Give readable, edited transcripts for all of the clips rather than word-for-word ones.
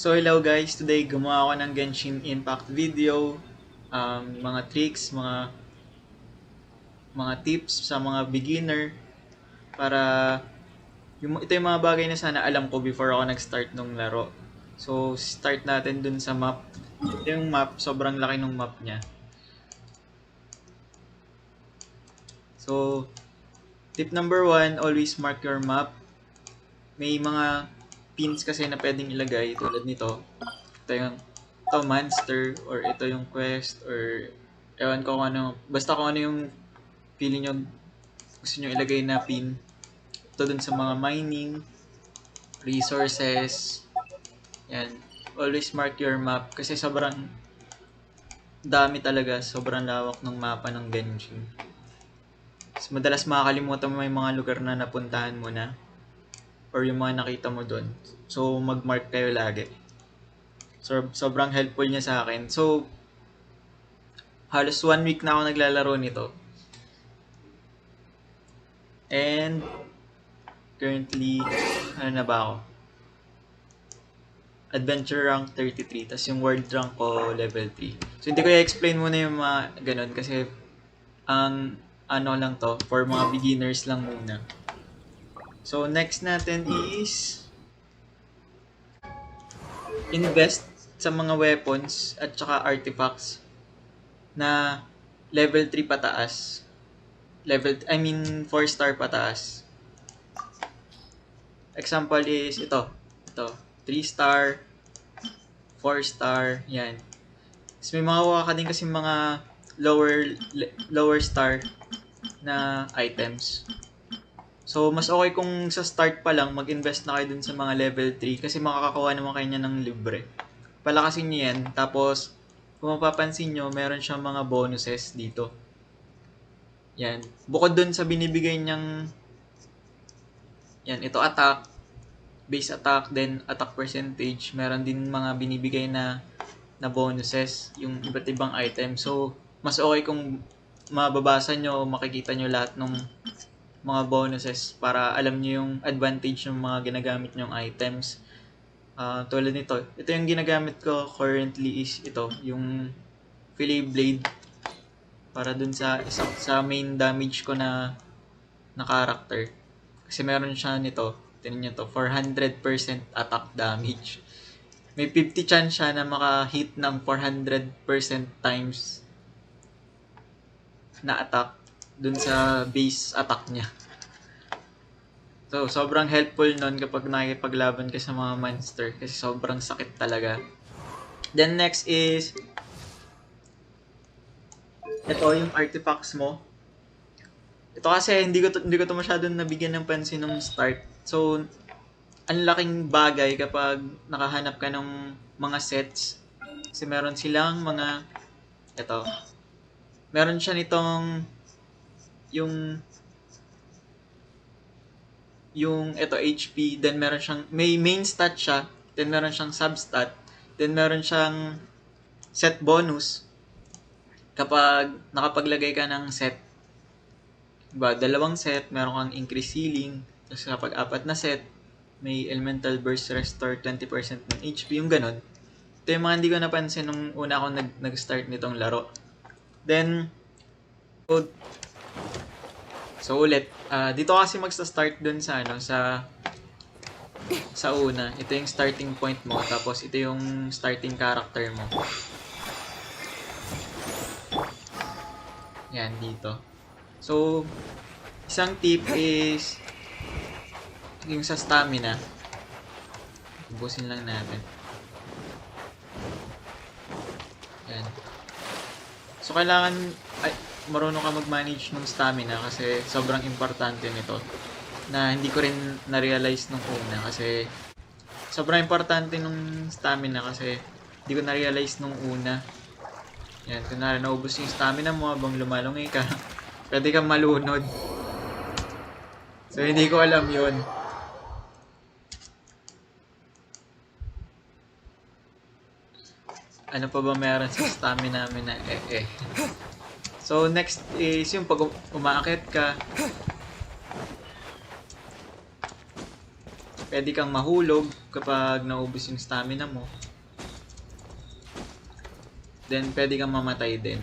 So hello guys, today gumawa ako ng Genshin Impact video, mga tricks, mga tips sa mga beginner para ito yung mga bagay na sana alam ko before ako nag-start ng laro. So start natin dun sa map. Ito yung map, sobrang laki ng map niya. So tip number 1, always mark your map. May mga pins kasi na pwedeng ilagay tulad nito. Ito monster or ito yung quest or ewan ko kung ano, basta kung ano yung feeling nyo gusto nyo ilagay na pin. Ito dun sa mga mining, resources, yan. Always mark your map kasi sobrang dami talaga, sobrang lawak ng mapa ng Genshin. Madalas makakalimutan mo yung mga lugar na napuntahan mo na or yung mga nakita mo doon. So mag-mark kayo lagi. So sobrang helpful niya sa akin. So halos 1 week na ako naglalaro nito. And currently, ano na ba ako? Adventure rank 33, tas yung world rank ko level 3. So hindi ko i-explain muna yung mga ganun kasi ang ano lang to, for mga beginners lang muna. So next natin is invest sa mga weapons at saka artifacts na level 3 pataas. 4 star pataas. Example is ito. 3 star, 4 star, yan. Tapos may mga ka din kasi mga lower star na items. So, mas okay kung sa start pa lang, mag-invest na kayo dun sa mga level 3 kasi makakakuha naman kayo niya ng libre. Palakasin niyo yan. Tapos, kung mapapansin nyo, meron siyang mga bonuses dito. Yan. Bukod dun sa binibigay niyang yan, ito attack, base attack, then attack percentage. Meron din mga binibigay na bonuses, yung iba't ibang item. So, mas okay kung mababasa nyo, makikita nyo lahat ng mga bonuses para alam nyo yung advantage ng mga ginagamit nyong items. Tulad nito, ito yung ginagamit ko currently is ito, yung Fillet Blade para dun sa main damage ko na character. Kasi meron siya nito, tingnan nyo to, 400% attack damage. May 50 chance siya na maka-hit ng 400% times na attack dun sa base attack niya. So, sobrang helpful nun kapag nakikipaglaban ka sa mga monster kasi sobrang sakit talaga. Then next is ito yung artifacts mo. Ito kasi hindi ko to masyadong nabigyan ng pansin nung start. So, ang laking bagay kapag nakahanap ka ng mga sets. Kasi meron silang mga ito. Meron siya nitong yung ito HP, then meron siyang may main stat siya, then meron siyang substat, then meron siyang set bonus kapag nakapaglagay ka ng set. Diba, 2 set, meron kang increase healing, tapos kapag 4 na set, may elemental burst restore 20% ng HP, yung ganun. Ito yung mga hindi ko napansin nung una ako nag-start nitong laro. Then, so ulit, dito kasi magsa-start dun sa una. Ito yung starting point mo, tapos ito yung starting character mo. Yan, dito. So, isang tip is yung sa stamina. Ubusin lang natin. Yan. So, kailangan marunong ka mag-manage ng stamina kasi sobrang importante nito na hindi ko rin na-realize nung una kasi sobrang importante nung stamina kasi hindi ko na-realize nung una. Yan, kunwari naubos yung stamina mo habang lumalungi ka, pwede kang malunod. So, hindi ko alam yun. Ano pa ba meron sa stamina namin na So, next is yung pag umaakit ka. Pwede kang mahulog kapag naubos yung stamina mo. Then, pwede kang mamatay din.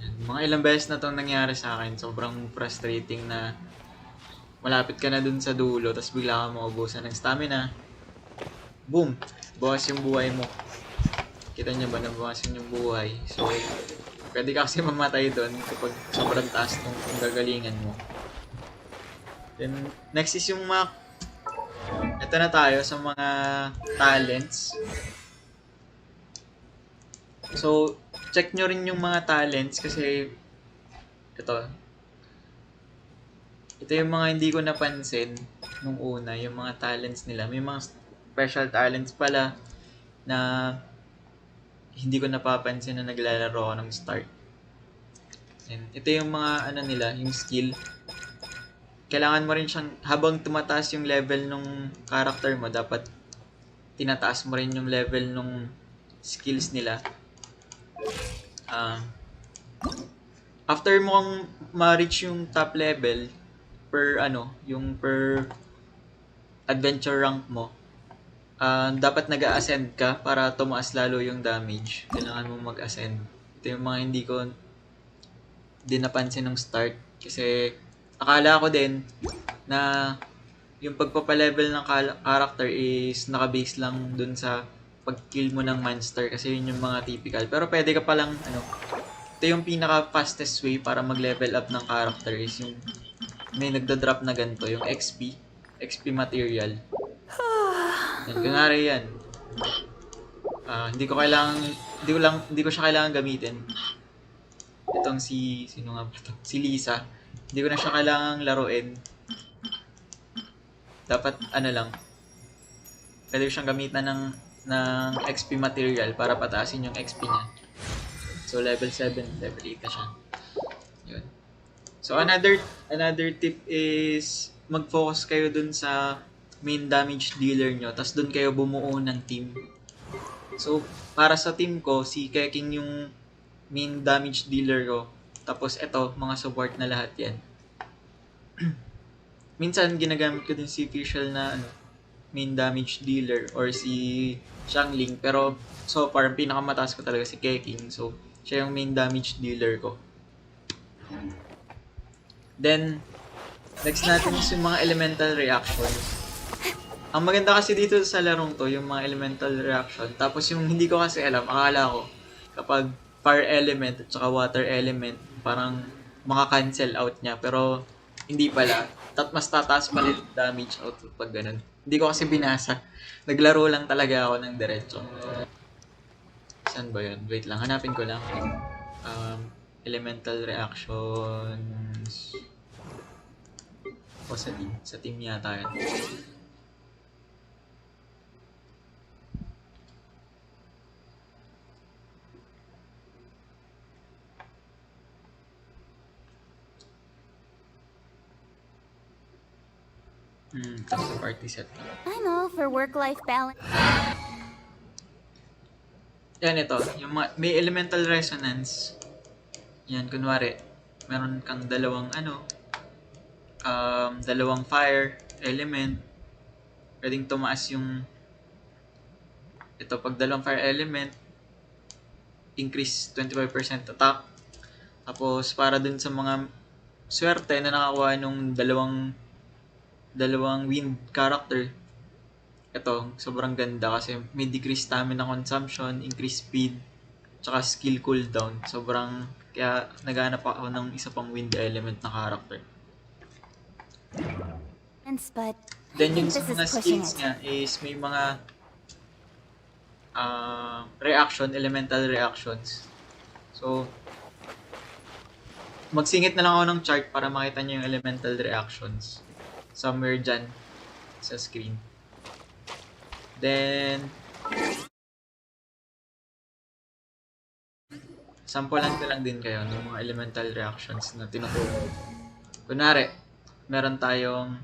Yan. Mga ilang beses na itong nangyari sa akin. Sobrang frustrating na malapit ka na dun sa dulo, tapos bigla ka maubusan ng stamina. Boom! Bawas yung buhay mo. Kita niyo ba na bawasan yung buhay? So, pwede ka kasi mamatay dun kapag sobrang taas ng gagalingan mo. Then, next is yung mga... Ito na tayo sa mga talents. So, check nyo rin yung mga talents kasi ito yung mga hindi ko napansin nung una, yung mga talents nila. May mga special talents pala na hindi ko napapansin na naglalaro ako ng start. And ito yung mga nila, yung skill. Kailangan mo rin siyang, habang tumataas yung level nung character mo, dapat tinataas mo rin yung level nung skills nila. After mo kang ma-reach yung top level per yung per adventure rank mo, dapat nag-a-ascend ka para tumaas lalo yung damage. Kailangan mo mag-ascend. Ito yung mga hindi ko din napansin ng start kasi akala ko din na yung pagpapalevel ng character is naka-base lang dun sa pag-kill mo ng monster kasi yun yung mga typical. Pero pwede ka palang ito yung pinaka-fastest way para mag-level up ng character is yung may nagda-drop na ganito, yung XP material. Yan, kunwari yan. Hindi ko siya kailangan gamitin. Itong sino nga ba ito? Si Lisa. Hindi ko na siya kailangang laruin. Dapat lang. Pwede ko siyang gamitan ng XP material para pataasin yung XP niya. So level 7, level 8 na siya. Yun. So another tip is mag-focus kayo dun sa main damage dealer nyo, tapos dun kayo bumuo ng team. So para sa team ko, si Keking yung main damage dealer ko. Tapos eto, mga support na lahat yan. Minsan ginagamit ko din si Fischl na main damage dealer or si Xiangling, pero so far pinakamataas ko talaga si Keking. So siya yung main damage dealer ko. Then next natin is yung mga elemental reactions. Ang maganda kasi dito sa larong to, yung mga elemental reaction. Tapos yung hindi ko kasi alam, akala ko kapag fire element at saka water element, parang maka-cancel out niya. Pero hindi pala. Mas tataas pala yung damage output pag ganun. Hindi ko kasi binasa. Naglaro lang talaga ako ng diretso. Saan ba yun? Wait lang, hanapin ko lang. Elemental reactions. O sa team. Sa team yata yun. Tapos sa party set. I'm all for work-life balance. Yan ito, yung may elemental resonance. Yan, kunwari, meron kang dalawang dalawang fire element. Pwedeng tumaas yung ito, pag dalawang fire element, increase 25% attack. Tapos para dun sa mga swerte na nakakuha nung dalawang wind character, ito, sobrang ganda kasi may decrease stamina consumption, increase speed, tsaka skill cooldown. Kaya naghanap ako ng isa pang wind element na character. But Then yung sa mga skills niya is may mga elemental reactions. So, magsingit na lang ako ng chart para makita niyo yung elemental reactions. Somewhere dyan sa screen. Then, sampulan ko lang din kayo ng mga elemental reactions na tinuturo. Kunwari, meron tayong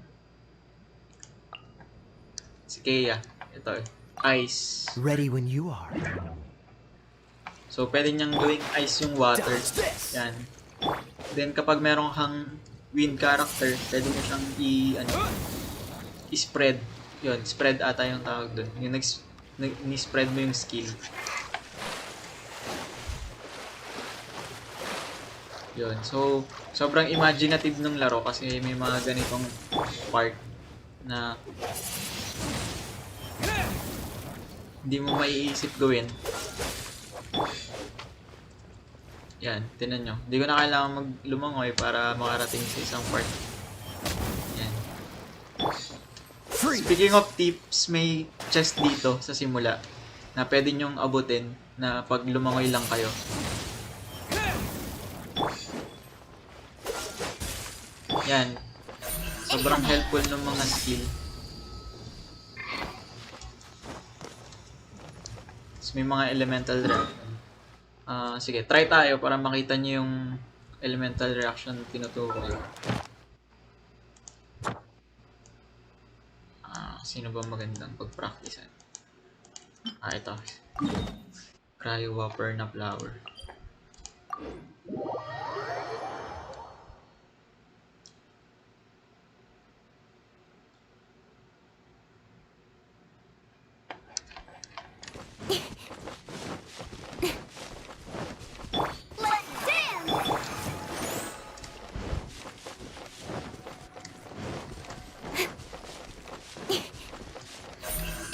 si Kea. Ito, ice. Ready when you are. So, pwede niyang gawing ice yung water. Yan. Then, kapag meron kang wind character, pwede mo siyang spread. Yun, spread ata yung tawag dun. Yung ni-spread mo yung skill. Yun. So, sobrang imaginative ng laro kasi may mga ganitong part na hindi mo maiisip gawin. Yan, tinan nyo. Hindi ko na kailangan maglumangoy para makarating sa isang part. Yan. Speaking of tips, may chest dito sa simula na pwede nyong abutin na pag lumangoy lang kayo. Yan. Sobrang helpful ng mga skill. Tapos may mga elemental reaction. Sige, try tayo para makita nyo yung elemental reaction na tinutukoy. Sino ba magandang pag-practicean? Ito. Cryo Whopper na flower.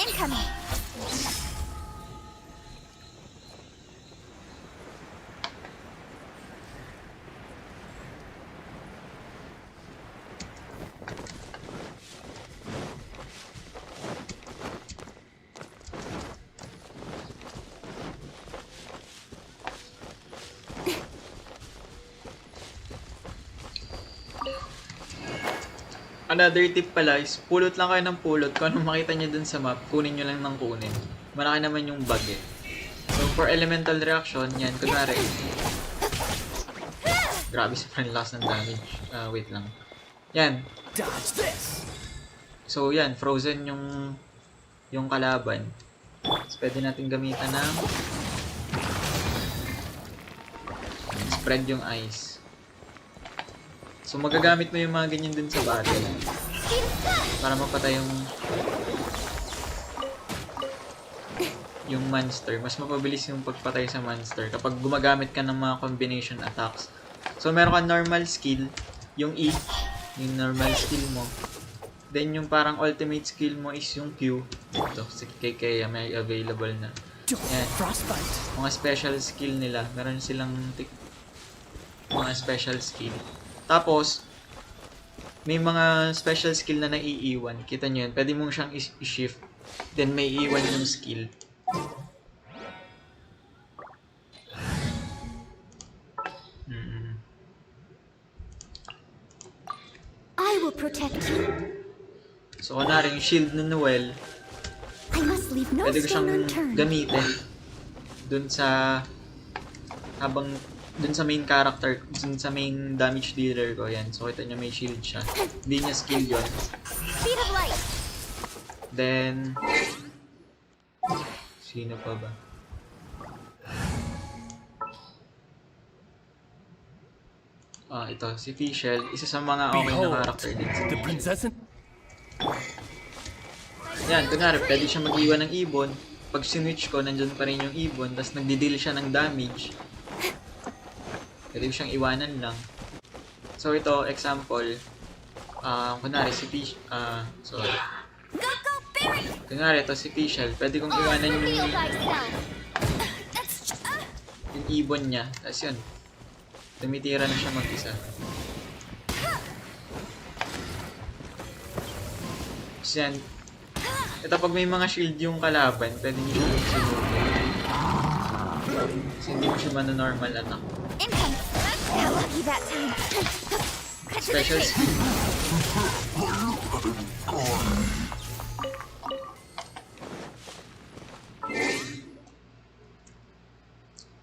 Incoming. Another tip pala is pulot lang kayo ng pulot. Kung anong makita nyo dun sa map, kunin nyo lang ng kunin. Malaki naman yung bug eh. So for elemental reaction, yan, kunwari. Grabe sa friend loss ng damage. Wait lang. Yan. So yan, frozen yung kalaban. So, pwede natin gamitan ng spread yung ice. So magagamit mo yung mga ganyan din sa battle para mapatay yung monster. Mas mapabilis yung pagpatay sa monster kapag gumagamit ka ng mga combination attacks. So meron ka normal skill, yung E, yung normal skill mo. Then yung parang ultimate skill mo is yung Q. Ito, si KK may available na. Yan. Mga special skill nila. Meron silang mga special skill. Tapos, may mga special skill na naiiwan. Kita nyo yun. Pwede mong siyang i-shift. Then may iiwan yung skill. I will protect you. So, kunwari yung shield ni Noel, I must leave no pwede ko stone siyang unturned. gamitin dun sa dun sa main character, dun sa main damage dealer ko. Yan. So, kita nyo may shield siya. Hindi niya skill yun. Speed of light. Then, sino pa ba? Ito, si Fischl. Isa sa mga okay na character din. The princess and Yan, kunwari, pwede siya mag-iwan ng ibon. Pag sinwitch ko, nandyan pa rin yung ibon. Tapos nagdi-deal siya ng damage. Pwede ko siyang iwanan lang. So, ito, example. Kunwari, si Fischl. Sorry. Go, go, Barry! Kunwari, ito si Fischl. Pwede kong iwanan Reveal yung thyself. ibon niya. Tapos yun. Tumitira na siya mag-isa. Tapos yan. Ito pag may mga shield yung kalaban, pwede nyo siya sinugin. Kasi hindi mo siya mano-normal attack. Incoming. How lucky that time. Cut to the Special chase. skill.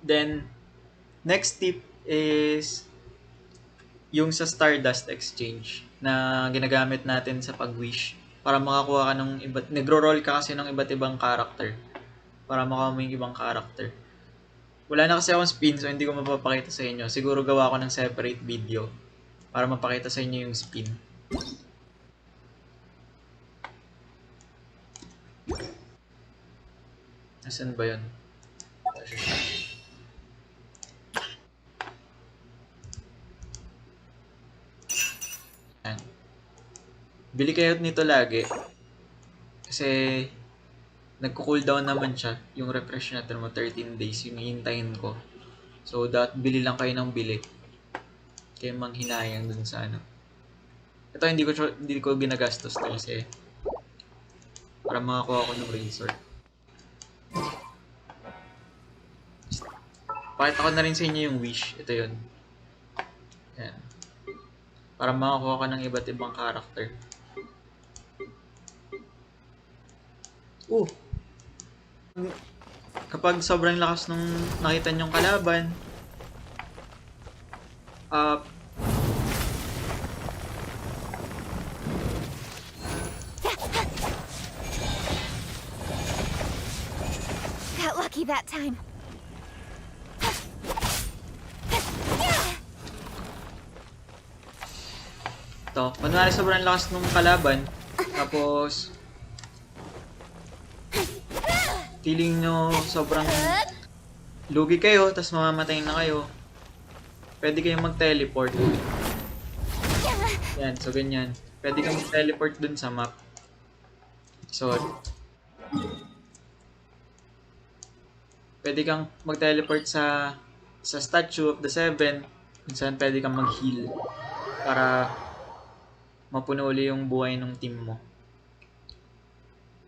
Then, next tip is yung sa Stardust Exchange na ginagamit natin sa pag-wish para makakuha ka ng iba't nagro-roll ka kasi ng iba't ibang character para makuha mo yung ibang character. Wala na kasi akong spin so hindi ko mapapakita sa inyo. Siguro gawa ko ng separate video para mapakita sa inyo yung spin. Asan ba yun? Ito siya. Yan. Bili kayo nito lagi. Kasi nagko-cooldown naman siya. Yung refresh natin mo 13 days. Yung hihintayin ko. So, bili lang kayo ng bili. Kaya manghinayang dun sa ano. Ito hindi ko ginagastos to kasi para makakuha ko ng razor. Pakita ko na rin sa inyo yung wish. Ito yun. Yan. Para makakuha ka ng iba't ibang character. Kapag sobrang lakas nung nakita nyong kalaban, Got lucky that time. ito, kunwari sobrang lakas nung kalaban, tapos feeling nyo sobrang lugi kayo, tapos mamamatay na kayo, pwede kayong mag-teleport. Yan, so ganyan. Pwede kang mag-teleport dun sa map. So, pwede kang mag-teleport sa Statue of the Seven, kung saan pwede kang mag-heal para mapuno uli yung buhay ng team mo.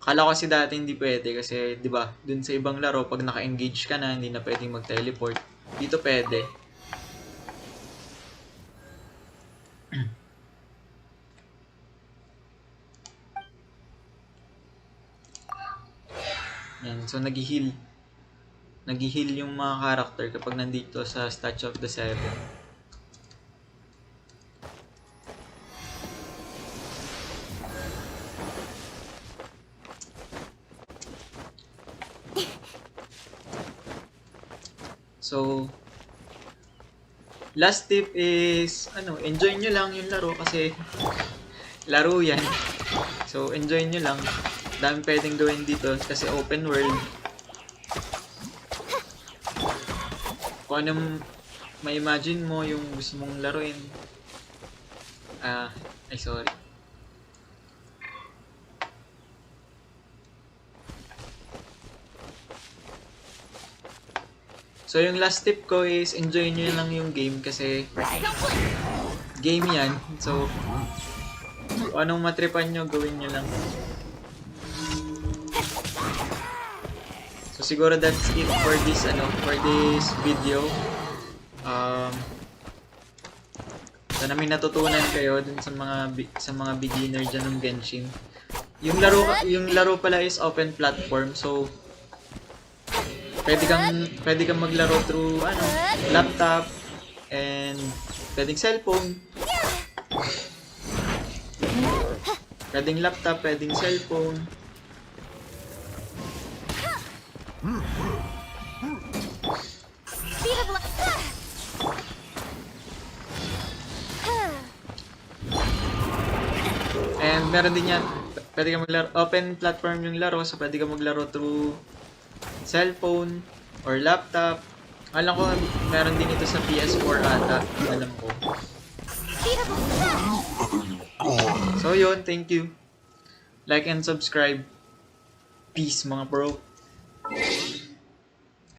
Akala ko kasi dati hindi pwede kasi 'di ba, dun sa ibang laro pag naka-engage ka na, hindi na pwedeng mag-teleport. Dito pwede. Yan, so nag-heal. Nag-heal yung mga character kapag nandito sa Statue of the Seven. So, last tip is, enjoy nyo lang yung laro kasi laro yan. So, enjoy nyo lang. Dami pwedeng gawin dito kasi open world. Kung anong ma-imagine mo yung gusto mong laruin. Sorry. So, yung last tip ko is enjoy nyo lang yung game kasi game yan. So, kung anong matripan nyo, gawin nyo lang. So, siguro that's it for this, video. Sana may natutunan kayo dun sa mga beginner dyan ng Genshin. Yung laro pala is open platform. So, pwede kang maglaro through laptop and pwedeng cellphone. Pwedeng laptop, pwedeng cellphone. And meron din yan, pwede kang maglaro, open platform yung laro, so pwede kang maglaro through cellphone or laptop. Alam ko, meron din ito sa PS4 ata, alam ko. So yun, thank you. Like and subscribe. Peace mga bro.